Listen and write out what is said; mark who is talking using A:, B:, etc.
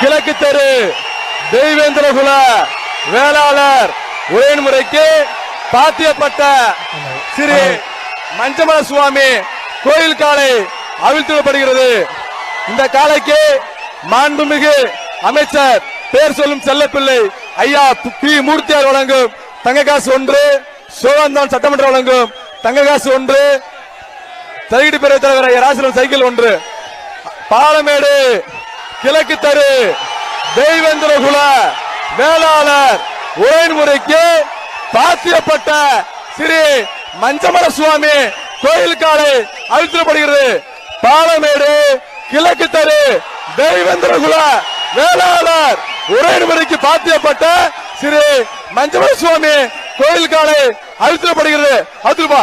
A: கிழக்கு தெரு தெய்வேந்திரகுல வேளாளர் உரைமுறைக்கு பாத்தியப்பட்ட ஸ்ரீ மஞ்சமல சுவாமி கோயில் காலை அவிழ்த்துவிடப்படுகிறது. இந்த காலைக்கு மாண்புமிகு அமைச்சர் பேர் சொல்லும் செல்லப்பிள்ளை ஐயா பி மூர்த்தியார் வழங்கும் தங்க காசு 1, சோழந்தான் சட்டமன்ற வழங்கும் தங்க காசு 1, தலையீடு பேரவைத் தலைவர் ஐயா ராசிலம் சைக்கிள் 1, பாலமேடு கிழக்கு தெரு தெய்வேந்திரகுல வேளாளர் உரைமுறைக்கு பாத்தியப்பட்ட ஸ்ரீ மஞ்சமல சுவாமி கோயில் காலை அழித்தப்படுகிறது. பாலமேடு கிழக்கு தெரு தெய்வேந்திரகுல வேளாளர் உரைமுறைக்கு பாத்தியப்பட்ட ஸ்ரீ மஞ்சமல சுவாமி கோயில் காலை அழித்தப்படுகிறது. அதுபா